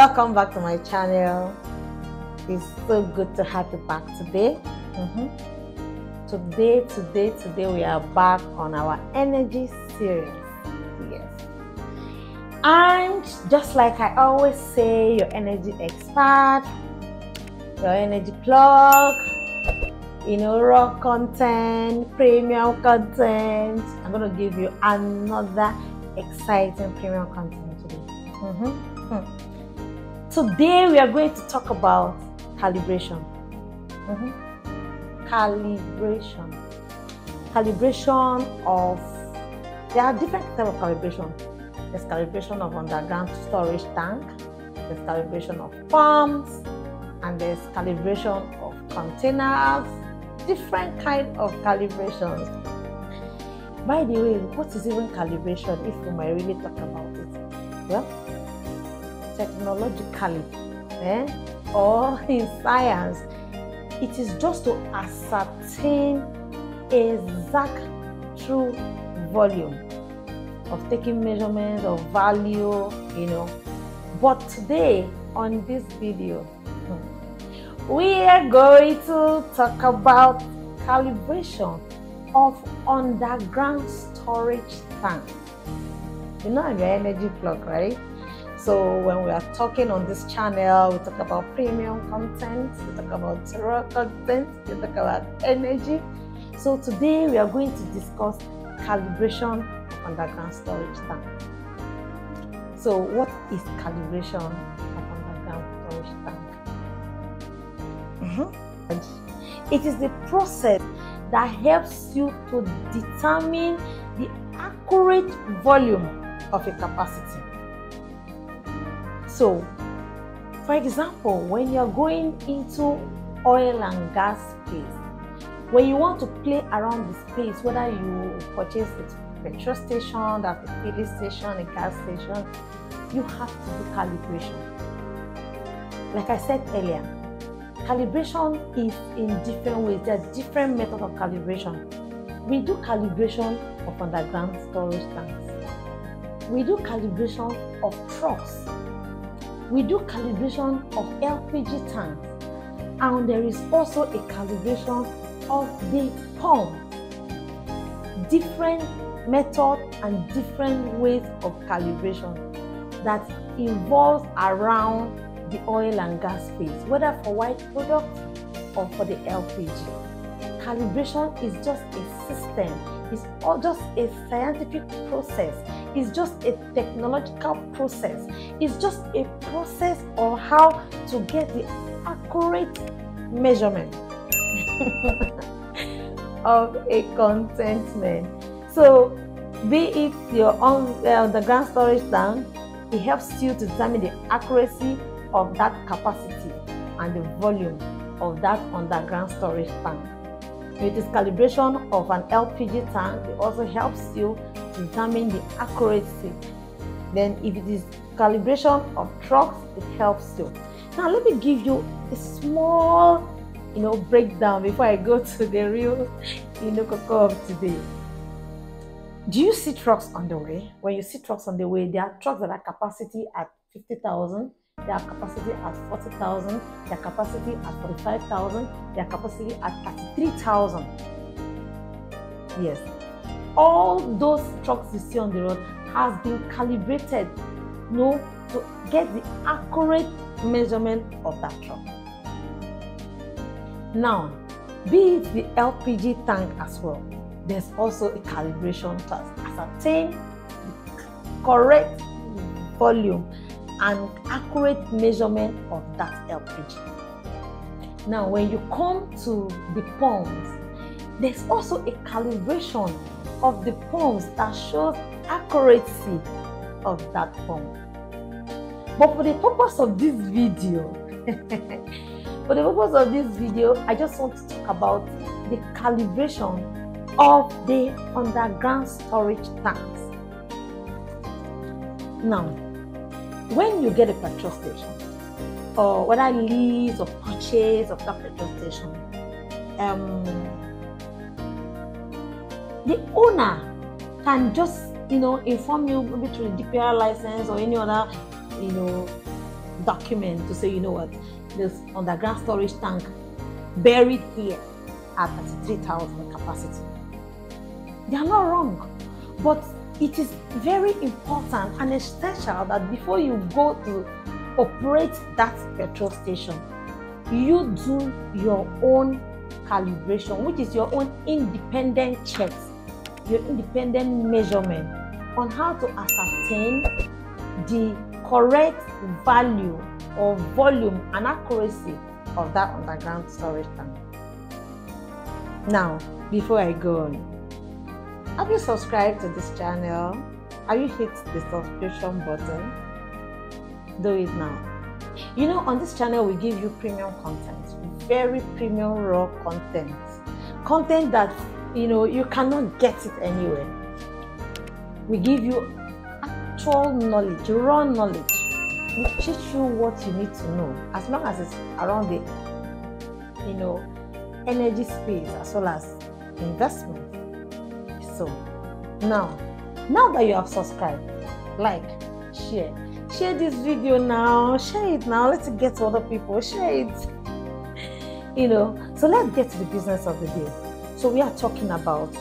Welcome back to my channel. It's so good to have you back today. Today we are back on our energy series. Yes. And just like I always say, your energy expert, your energy plug, raw content, premium content. I'm going to give you another exciting premium content today. Today we are going to talk about calibration. There are different types of calibration. There's calibration of underground storage tank, there's calibration of pumps, and there's calibration of containers. Different kind of calibrations. By the way, what is even calibration, if we might really talk about it? Well, technologically, or in science, it is just to ascertain exact true volume of taking measurements of value, But today on this video, we are going to talk about calibration of underground storage tanks. I'm your energy plug, right? So when we are talking on this channel, we talk about premium content, we talk about raw content, we talk about energy. So today we are going to discuss calibration of underground storage tank. So what is calibration of underground storage tank? It is the process that helps you to determine the accurate volume of a capacity. So, for example, when you're going into oil and gas space, when you want to play around the space, whether you purchase a petrol station, that's a filling station, a gas station, you have to do calibration. Like I said earlier, calibration is in different ways. There are different methods of calibration. We do calibration of underground storage tanks. We do calibration of trucks. We do calibration of LPG tanks. And there is also a calibration of the pump. Different methods and different ways of calibration that involves around the oil and gas space, whether for white products or for the LPG. Calibration is just a system, it's all just a scientific process, it's just a technological process, it's just a process of how to get the accurate measurement of a containment. So be it your underground storage tank, it helps you to determine the accuracy of that capacity and the volume of that underground storage tank. If it is calibration of an LPG tank, it also helps you to determine the accuracy. Then if it is calibration of trucks, it helps you. Now let me give you a small breakdown before I go to the real cocoa of today. Do you see trucks on the way? When you see trucks on the way, there are trucks that are capacity at 50,000, their capacity at 40,000, their capacity at 45,000, their capacity at 33,000. Yes, all those trucks you see on the road has been calibrated, to get the accurate measurement of that truck. Now, be it the LPG tank as well, there's also a calibration to ascertain the correct volume and accurate measurement of that LPG. Now, when you come to the pumps, there's also a calibration of the pumps that shows accuracy of that pump. But for the purpose of this video, I just want to talk about the calibration of the underground storage tanks. Now, when you get a petrol station, or whether lease or purchase of that petrol station, the owner can just inform you maybe through the DPR license or any other document to say, you know what, this underground storage tank buried here at 33,000 capacity. They are not wrong, but it is very important and essential that before you go to operate that petrol station, you do your own calibration, which is your own independent checks, your independent measurement on how to ascertain the correct value or volume and accuracy of that underground storage tank. Now, before I go on, have you subscribed to this channel? Have you hit the subscription button? Do it now. You know, on this channel, we give you premium content, very premium raw content that, you know, you cannot get it anywhere. We give you actual knowledge, raw knowledge. We teach you what you need to know, as long as it's around the, you know, energy space as well as investment. So now that you have subscribed, like, share this video now, share it now. Let's get to other people, share it. You know, so let's get to the business of the day. So we are talking about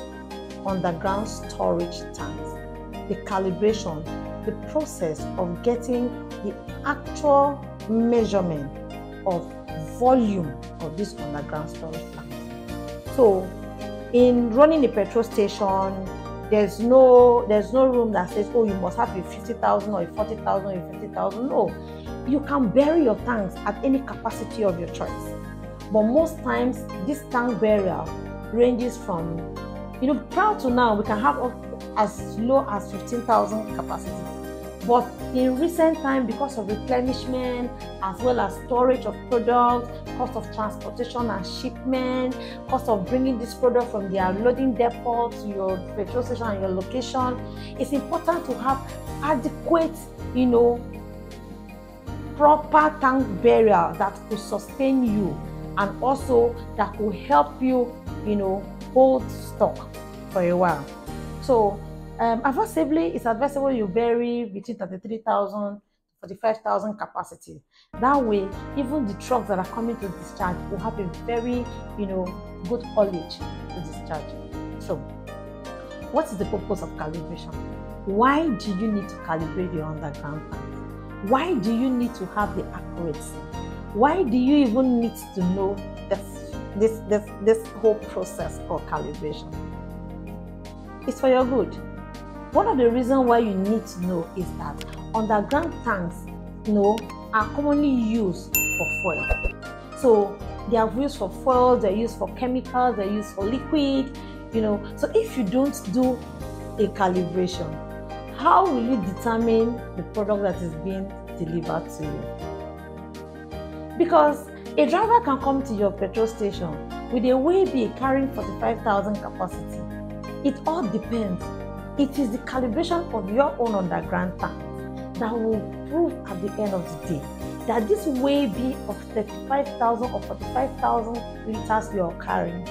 underground storage tanks, the calibration, the process of getting the actual measurement of volume of this underground storage tank. So in running a petrol station, there's no room that says, oh, you must have a 50,000 or a 40,000 or a 50,000. No, you can bury your tanks at any capacity of your choice. But most times, this tank burial ranges from, you know, prior to now, we can have up as low as 15,000 capacity. But in recent time, because of replenishment, as well as storage of products, cost of transportation and shipment, cost of bringing this product from their loading depot to your petrol station and your location, it's important to have adequate, you know, proper tank burial that will sustain you and also that will help you, you know, hold stock for a while. So it's advisable you bury between 33,000 to 45,000 capacity. That way, even the trucks that are coming to discharge will have a very, you know, good haulage to discharge. So, what is the purpose of calibration? Why do you need to calibrate your underground tanks? Why do you need to have the accuracy? Why do you even need to know this whole process called calibration? It's for your good. One of the reasons why you need to know is that underground tanks, you know, are commonly used for fuel. So they are used for fuel, they're used for chemicals, they're used for liquid, you know. So if you don't do a calibration, how will you determine the product that is being delivered to you? Because a driver can come to your petrol station with a weighbill carrying 45,000 capacity. It all depends. It is the calibration of your own underground tank that will prove at the end of the day that this weighbill of 35,000 or 45,000 liters you are carrying,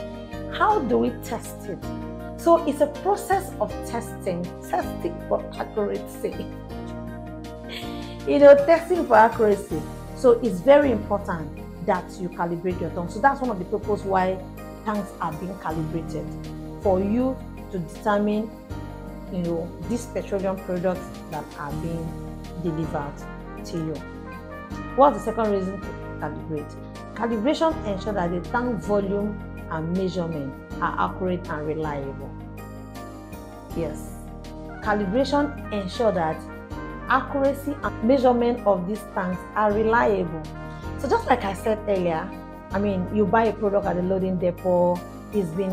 how do we test it? So it's a process of testing for accuracy. You know, testing for accuracy. So it's very important that you calibrate your tank. So that's one of the purposes why tanks are being calibrated, for you to determine, you know, these petroleum products that are being delivered to you. What's the second reason to calibrate? Calibration ensures that the tank volume and measurement are accurate and reliable. Yes, calibration ensures that accuracy and measurement of these tanks are reliable. So just like I said earlier, I mean, you buy a product at the loading depot, it's been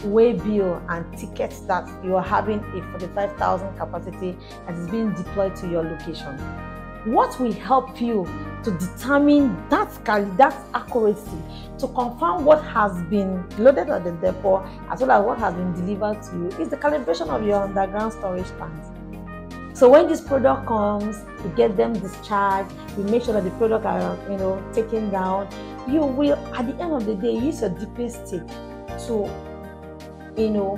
waybill and tickets that you are having a 45,000 capacity that is being deployed to your location. What will help you to determine that accuracy, to confirm what has been loaded at the depot as well as what has been delivered to you, is the calibration of your underground storage tanks. So when this product comes, you get them discharged, you make sure that the product are, you know, taken down. You will, at the end of the day, use your dipping stick to, you know,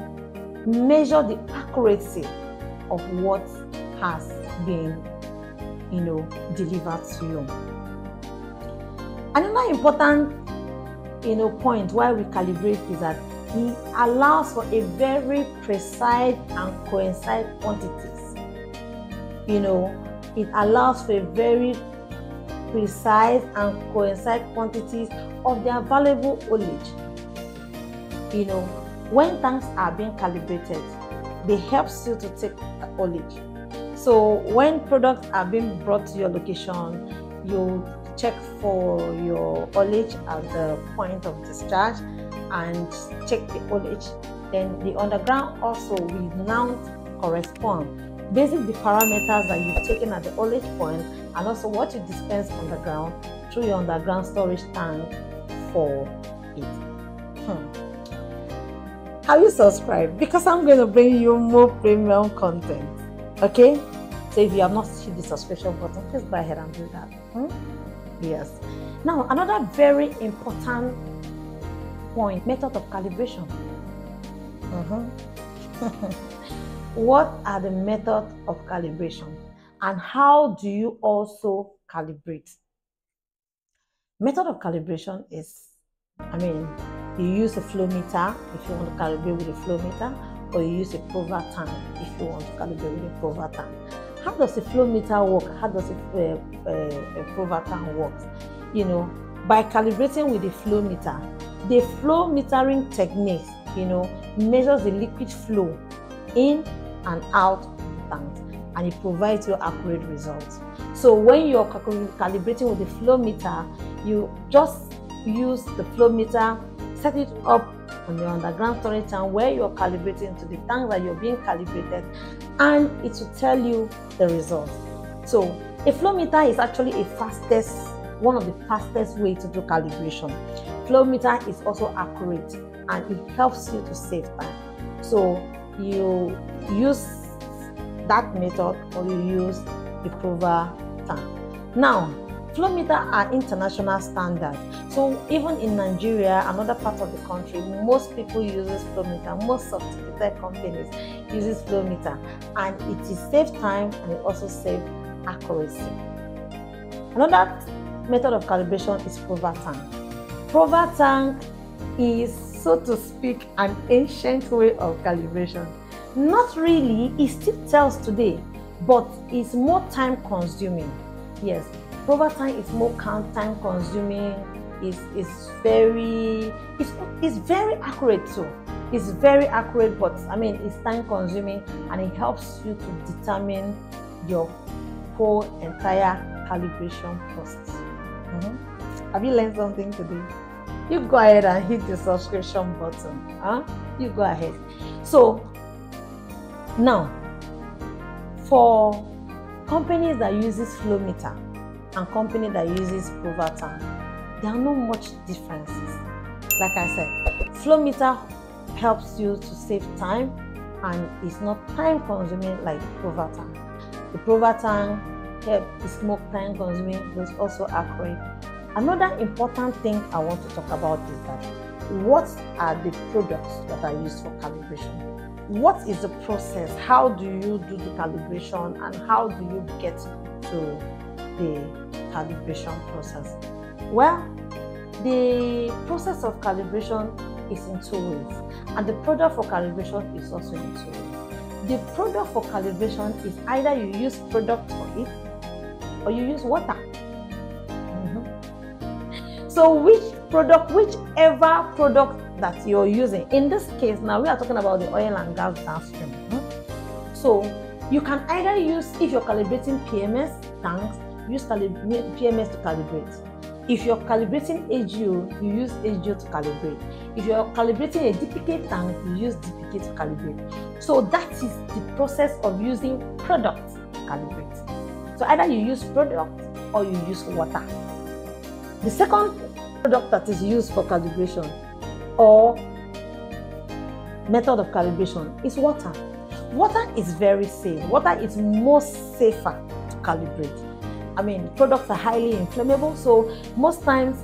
measure the accuracy of what has been delivered to you. Another important point why we calibrate is that it allows for a very precise and coincide quantities. It allows for a very precise and coincide quantities of the available oilage. When tanks are being calibrated, they help you to take oilage. So when products are being brought to your location, you check for your oilage at the point of discharge and check the oilage. Then the underground also will now correspond based on the parameters that you've taken at the oilage point and also what you dispense underground through your underground storage tank for it. Have you subscribed? Because I'm going to bring you more premium content. Okay? So if you have not hit the subscription button, please go ahead and do that. Yes. Now, another very important point, method of calibration. What are the methods of calibration and how do you also calibrate? Method of calibration is, you use a flow meter if you want to calibrate with a flow meter, or you use a prover tank if you want to calibrate with a prover tank. How does a flow meter work? How does a prover tank work? By calibrating with a flow meter, the flow metering technique, measures the liquid flow in and out of the tank, and it provides you accurate results. So when you're calibrating with the flow meter, you just use the flow meter, set it up on your underground storage tank where you're calibrating to the tank that you're being calibrated, and it will tell you the results. So a flow meter is actually one of the fastest way to do calibration. Flow meter is also accurate and it helps you to save time. So you use that method or you use the prover tank. Now, flow meter are international standards. So even in Nigeria and other parts of the country, most people uses flow meter. Most sophisticated companies uses flow meter, and it is save time and it also save accuracy. Another method of calibration is prover tank. Prover tank is, so to speak, an ancient way of calibration. Not really, it still tells today, but it's more time consuming. Yes, prover tank is more time consuming. It's very accurate too. It's very accurate, but it's time consuming, and it helps you to determine your whole entire calibration process. Have you learned something today? You go ahead and hit the subscription button. You go ahead. So now, for companies that uses flow meter and company that uses prover tank, there are not much differences. Like I said, flow meter helps you to save time and it's not time consuming like prover tank. The prover tank is more time consuming, but it's also accurate. Another important thing I want to talk about is that what are the products that are used for calibration? What is the process? How do you do the calibration and how do you get to the calibration process? Well, the process of calibration is in two ways, and the product for calibration is also in two ways. The product for calibration is either you use product for it or you use water. So whichever product that you're using, in this case now we are talking about the oil and gas downstream. So you can either use, if you're calibrating PMS tanks, use PMS to calibrate. If you're calibrating AGO, you use AGO to calibrate. If you're calibrating a DPK tank, you use DPK to calibrate. So that is the process of using product to calibrate. So either you use product or you use water. The second product that is used for calibration or method of calibration is water. Water is very safe. Water is more safer to calibrate. Products are highly inflammable, so most times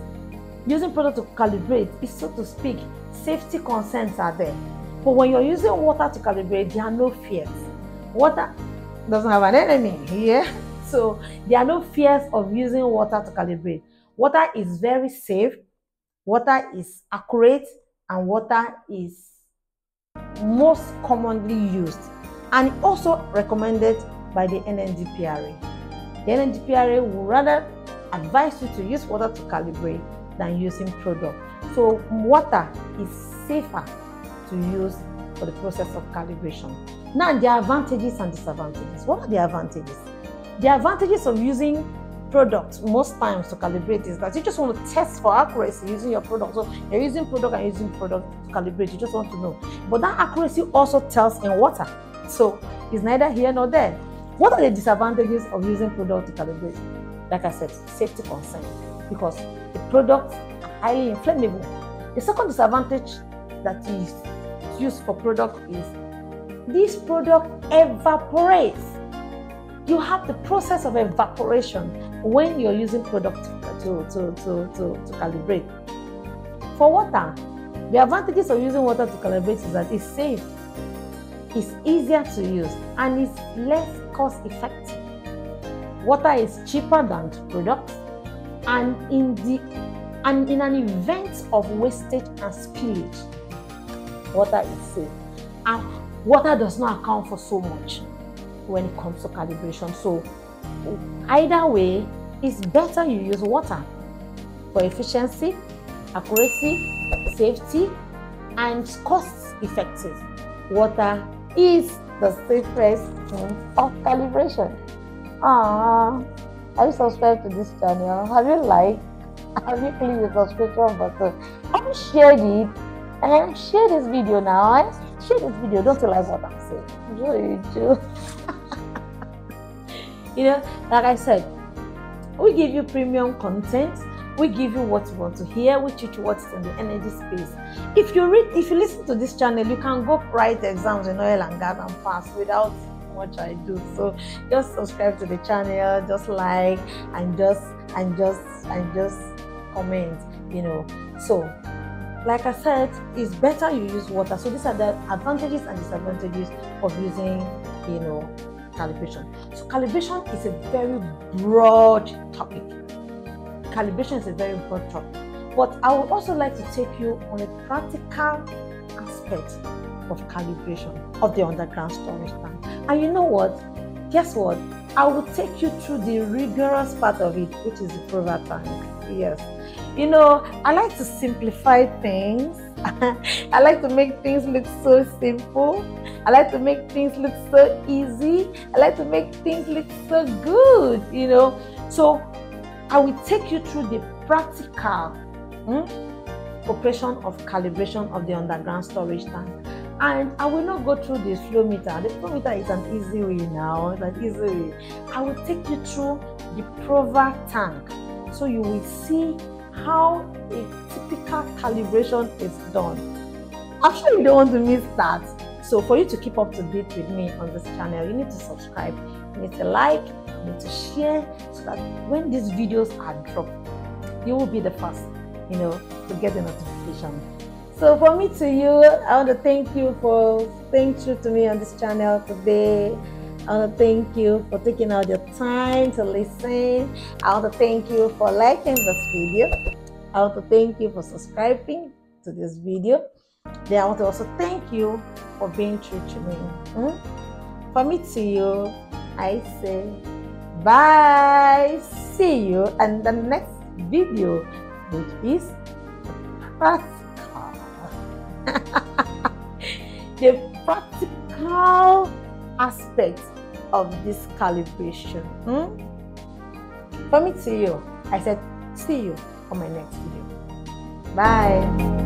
using product to calibrate is, so to speak, safety concerns are there. But when you're using water to calibrate, there are no fears. Water doesn't have an enemy here. So there are no fears of using water to calibrate. Water is very safe, water is accurate, and water is most commonly used and also recommended by the NNDPRA. The NNDPRA will rather advise you to use water to calibrate than using product. So water is safer to use for the process of calibration. Now, the advantages and disadvantages. What are the advantages? The advantages of using products most times to calibrate is that you just want to test for accuracy using your product. So you're using product and using product to calibrate. You just want to know. But that accuracy also tells in water. So it's neither here nor there. What are the disadvantages of using product to calibrate? Like I said, safety concern, because the products are highly inflammable. The second disadvantage that is used for product is this product evaporates. You have the process of evaporation when you're using product to calibrate. For water, the advantages of using water to calibrate is that it's safe, it's easier to use, and it's less cost effective. Water is cheaper than products, and in an event of wastage and spillage, water is safe. And water does not account for so much when it comes to calibration. So either way, it's better you use water for efficiency, accuracy, safety, and cost effective. Water is the safest of calibration. Have you subscribed to this channel? Have you liked? Have you clicked the subscription button? Have you shared it? And share this video now. Share this video. Don't you like what I'm saying? I'm sure you do. You know, like I said, we give you premium content. We give you what you want to hear. We teach you what's in the energy space. If you listen to this channel, you can go write exams in oil and gas and pass without much I do. So just subscribe to the channel, just like and just comment. You know. So, like I said, it's better you use water. So these are the advantages and disadvantages of using, you know, calibration. So calibration is a very broad topic. Calibration is a very broad topic. But I would also like to take you on a practical aspect of calibration of the underground storage tank. And you know what? Guess what? I will take you through the rigorous part of it, which is the prover tank. Yes. You know, I like to simplify things. I like to make things look so simple. I like to make things look so easy. I like to make things look so good, you know. So I will take you through the practical operation of calibration of the underground storage tank. And I will not go through the flow meter. The flow meter is an easy way now. It's an easy way. I will take you through the prover tank, so you will see how a typical calibration is done. I'm sure you don't want to miss that. So for you to keep up to date with me on this channel, you need to subscribe, you need to like, you need to share, so that when these videos are dropped, you will be the first, you know, to get the notification. So for me to you, I want to thank you for staying true to me on this channel today. I want to thank you for taking out your time to listen. I want to thank you for liking this video. I want to thank you for subscribing to this video. Then I want to also thank you for being true to me. For me to you, I say bye. See you in the next video, which is practical. The practical aspect of this calibration. For me to you, I said see you on my next video. Bye.